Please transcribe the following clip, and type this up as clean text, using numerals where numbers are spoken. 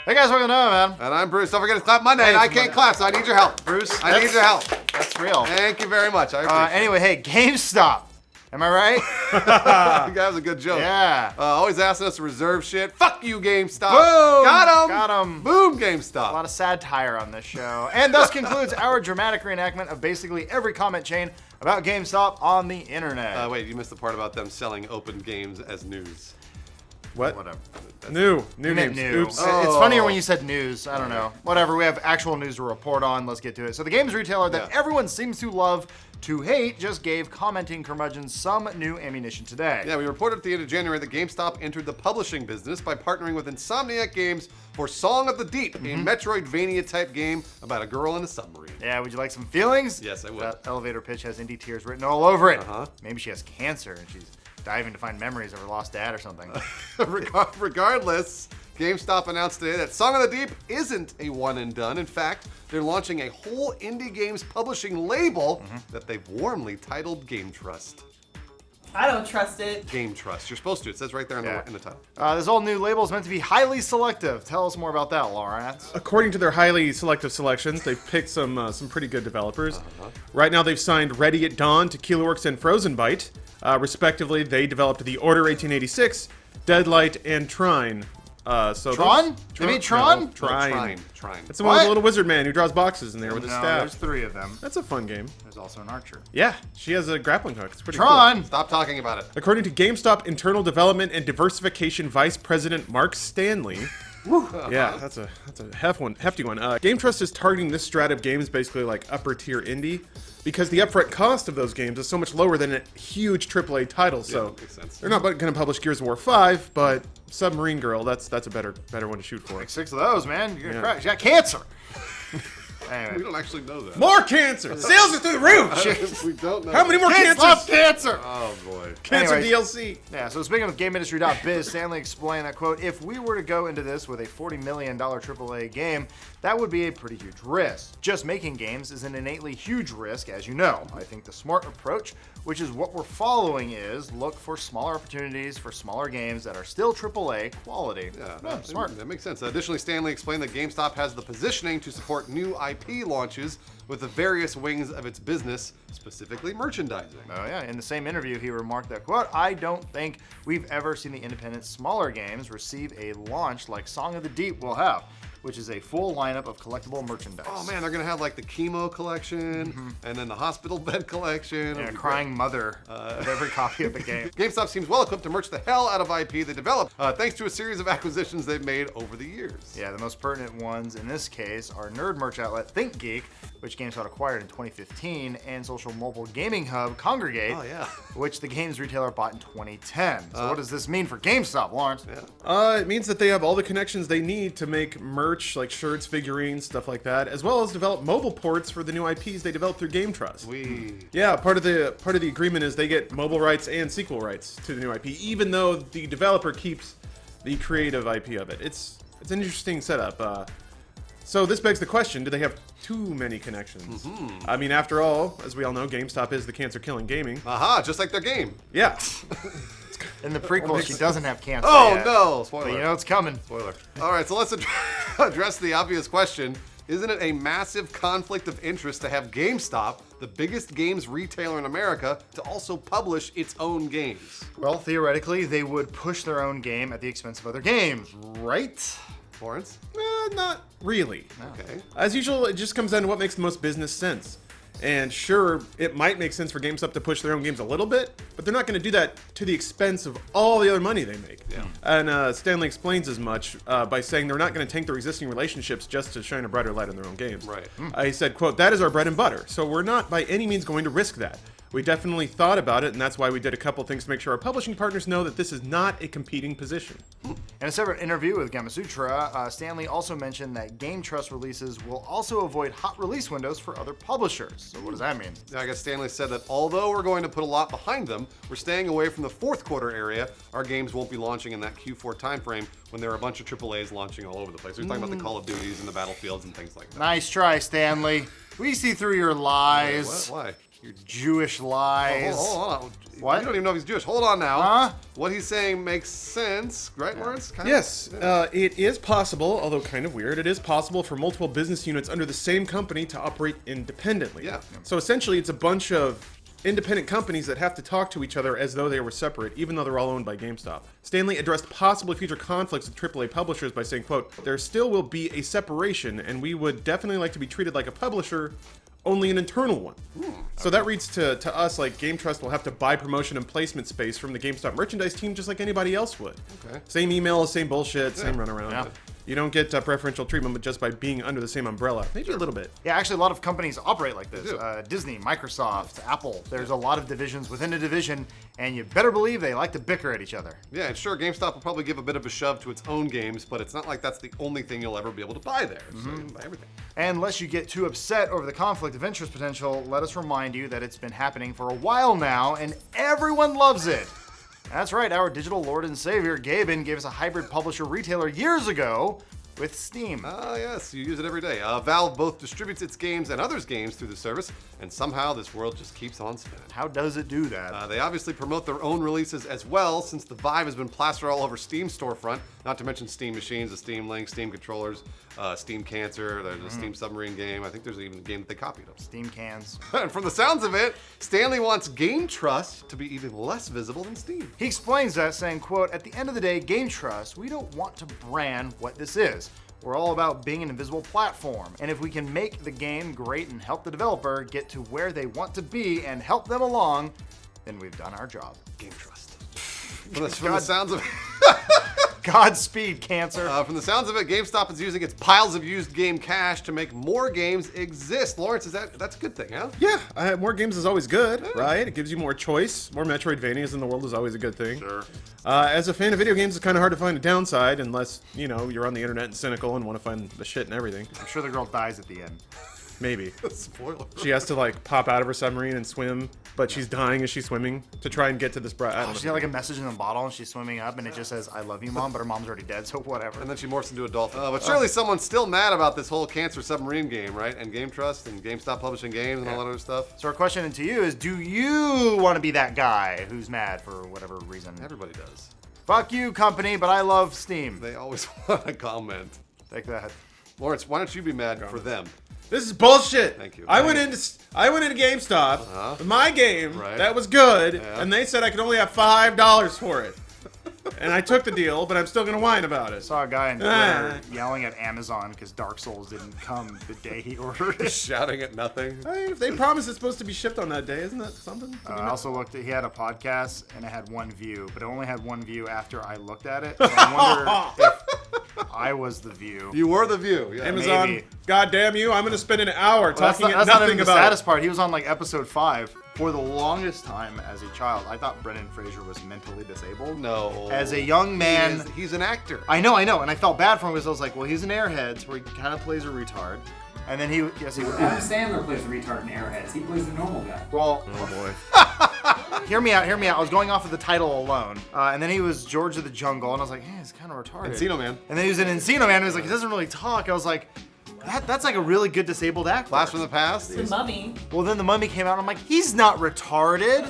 Hey guys, welcome to man. And I'm Bruce. Don't forget to clap Monday. And I can't clap, so I need your help. Bruce, I need your help. That's real. Thank you very much. I appreciate Anyway, hey, GameStop. Am I right? it. That was a good joke. Yeah. Always asking us to reserve shit. Fuck you, GameStop. Boom. Got him. Got him. Boom, A GameStop. lot of satire on this show. And thus concludes our dramatic reenactment of basically every comment chain about GameStop on the internet. Wait, you missed the part about them selling open games as news. What? Whatever. New games. New. Oops. It's funnier when you said news. I don't know. Whatever. We have actual news to report on. Let's get to it. So the games retailer that everyone seems to love to hate just gave commenting curmudgeons some new ammunition today. Yeah, we reported at the end of January that GameStop entered the publishing business by partnering with Insomniac Games for Song of the Deep, a Metroidvania-type game about a girl in a submarine. Yeah, would you like some feelings? Yes, I would. That elevator pitch has indie tears written all over it. Uh-huh. Maybe she has cancer and she's diving to find memories of her lost dad or something. Regardless, GameStop announced today that Song of the Deep isn't a one and done. In fact, they're launching a whole indie games publishing label that they've warmly titled GameTrust. I don't trust it. GameTrust. You're supposed to. It says right there in the title. This old new label is meant to be highly selective. Tell us more about that, Lawrence. According to their highly selective selections, they've picked some pretty good developers. Right now, they've signed Ready at Dawn, Tequilaworks, and Frozen Byte. Respectively, they developed The Order 1886, Deadlight, and Trine. Tron? They made Tron? No, Trine. Trine. It's the one with the little wizard man who draws boxes in there with his No, staff. there's 3 of them. That's a fun game. There's also an archer. Yeah, she has a grappling hook. It's pretty cool. Tron! Stop talking about it. According to GameStop Internal Development and Diversification Vice President Mark Stanley. Yeah, that's a hefty one. GameTrust is targeting this strata of games, basically like upper tier indie, because the upfront cost of those games is so much lower than a huge AAA title. So makes sense. they're not going to publish Gears of War 5, but Submarine Girl, that's a better one to shoot for. Like 6 of those, man. You're gonna crash. You got cancer. We Anyway. don't actually know that. More cancer! Sales are through the roof! We don't know. How many more Kids cancers? love cancer! Oh, boy. Cancer Anyways. DLC. Yeah, so speaking of GameIndustry.biz, Stanley explained that, quote, if we were to go into this with a $40 million AAA game, that would be a pretty huge risk. Just making games is an innately huge risk, as you know. I think the smart approach, which is what we're following, is look for smaller opportunities for smaller games that are still AAA quality. Yeah, Smart. That makes sense. Additionally, Stanley explained that GameStop has the positioning to support new IP launches with the various wings of its business, specifically merchandising. Oh yeah, in the same interview, he remarked that, quote, I don't think we've ever seen the independent smaller games receive a launch like Song of the Deep will have, which is a full lineup of collectible merchandise. Oh man, they're gonna have like the chemo collection, and then the hospital bed collection. And a crying mother of every copy of the game. GameStop seems well equipped to merch the hell out of IP they develop, thanks to a series of acquisitions they've made over the years. Yeah, the most pertinent ones in this case are nerd merch outlet ThinkGeek, which GameStop acquired in 2015, and social mobile gaming hub Congregate, which the games retailer bought in 2010. So what does this mean for GameStop, Lawrence? It means that they have all the connections they need to make merch, like shirts, figurines, stuff like that, as well as develop mobile ports for the new IPs they develop through GameTrust. Yeah, part of the agreement is they get mobile rights and sequel rights to the new IP, even though the developer keeps the creative IP of it. It's an interesting setup. So this begs the question, do they have too many connections? I mean, after all, as we all know, GameStop is the cancer-killing gaming. Aha, just like their game. Yeah. In the prequel, she doesn't have cancer. Oh yet, no, spoiler. but you know it's coming. Spoiler. All right, so let's address the obvious question. Isn't it a massive conflict of interest to have GameStop, the biggest games retailer in America, to also publish its own games? Well, theoretically, they would push their own game at the expense of other games, right? Lawrence? Not really. Okay. As usual, it just comes down to what makes the most business sense. And sure, it might make sense for GameStop to push their own games a little bit, but they're not going to do that to the expense of all the other money they make. Yeah. And Stanley explains as much by saying they're not going to tank their existing relationships just to shine a brighter light on their own games. Right. He said, quote, that is our bread and butter, so we're not by any means going to risk that. We definitely thought about it, and that's why we did a couple things to make sure our publishing partners know that this is not a competing position. In a separate interview with Gamasutra, Stanley also mentioned that GameTrust releases will also avoid hot release windows for other publishers. So what does that mean? I guess Stanley said that although we're going to put a lot behind them, we're staying away from the fourth quarter area. Our games won't be launching in that Q4 timeframe when there are a bunch of AAAs launching all over the place. We're talking about the Call of Duties and the Battlefields and things like that. Nice try, Stanley. We see through your lies. Why? Your Jewish lies. Hold on. What? You don't even know if he's Jewish. Hold on now. Huh? What he's saying makes sense, right, Lawrence? Kind of? Yes, it is possible, although kind of weird, it is possible for multiple business units under the same company to operate independently. Yeah. So essentially, it's a bunch of independent companies that have to talk to each other as though they were separate, even though they're all owned by GameStop. Stanley addressed possible future conflicts with AAA publishers by saying, quote, "There still will be a separation, and we would definitely like to be treated like a publisher, only an internal one." So that reads to us like GameTrust will have to buy promotion and placement space from the GameStop merchandise team just like anybody else would. Okay. Same email, same bullshit, same runaround. Yeah. You don't get preferential treatment but just by being under the same umbrella. Maybe a little bit. Yeah, actually, a lot of companies operate like this. They do. Disney, Microsoft, Apple. There's a lot of divisions within a division, and you better believe they like to bicker at each other. Yeah, and sure, GameStop will probably give a bit of a shove to its own games, but it's not like that's the only thing you'll ever be able to buy there. So you can buy everything. And lest you get too upset over the conflict of interest potential, let us remind you that it's been happening for a while now, and everyone loves it. That's right, our digital lord and savior, Gaben, gave us a hybrid publisher retailer years ago with Steam. Ah, yes, you use it every day. Valve both distributes its games and others' games through the service, and somehow this world just keeps on spinning. How does it do that? They obviously promote their own releases as well, since the Vive has been plastered all over Steam's storefront, not to mention Steam machines, the Steam Link, Steam controllers, Steam Cancer, there's a Steam Submarine game. I think there's even a game that they copied of. Steam cans. And from the sounds of it, Stanley wants GameTrust to be even less visible than Steam. He explains that, saying, quote, "At the end of the day, GameTrust, we don't want to brand what this is. We're all about being an invisible platform. And if we can make the game great and help the developer get to where they want to be and help them along, then we've done our job." GameTrust. From the sounds of it, Godspeed, cancer. from the sounds of it, GameStop is using its piles of used game cash to make more games exist. Lawrence, that's a good thing, huh? Yeah, more games is always good, right? It gives you more choice. More Metroidvanias in the world is always a good thing. Sure. As a fan of video games, it's kind of hard to find a downside unless, you're on the internet and cynical and want to find the shit and everything. I'm sure the girl dies at the end. Maybe. Spoiler. She has to, pop out of her submarine and swim, but she's dying as she's swimming to try and get to this bride. I don't She know. got like a message in the bottle and she's swimming up and it just says, "I love you, Mom," but her mom's already dead, so whatever. And then she morphs into a dolphin. But surely someone's still mad about this whole Cancer Submarine game, right? And GameTrust and GameStop publishing games and all that other stuff. So our question to you is, do you want to be that guy who's mad for whatever reason? Everybody does. Fuck you, company, but I love Steam. They always want to comment. Take that. Lawrence, why don't you be mad for them? This is bullshit. Thank you. I went into GameStop with my game Right. that was good, Yeah. and they said I could only have $5 for it. And I took the deal, but I'm still gonna whine about it. Saw a guy in Twitter yelling at Amazon because Dark Souls didn't come the day he ordered it. Shouting at nothing. Hey, if they promise it's supposed to be shipped on that day, isn't that something? I also looked at, he had a podcast and it had one view, but it only had one view after I looked at it. So I wonder if I was the view. You were the view. Yeah. Amazon, maybe. God damn you! I'm gonna spend an hour That's talking not even nothing the about saddest it. part. He was on like episode 5. For the longest time as a child, I thought Brendan Fraser was mentally disabled. No. As a young man, He's an actor. I know, and I felt bad for him because I was like, well, he's an Airheads where he kind of plays a retard. And then he would. Adam Sandler plays a retard in Airheads. He plays the normal guy. Well, Oh boy. hear me out. I was going off of the title alone. And then he was George of the Jungle, and I was like, hey, he's kind of retarded. Encino Man. And then he was in Encino Man, and he was like, he doesn't really talk. I was like, that's like a really good disabled actor. Blast from the past. The Mummy. Well, then the Mummy came out, and I'm like, he's not retarded.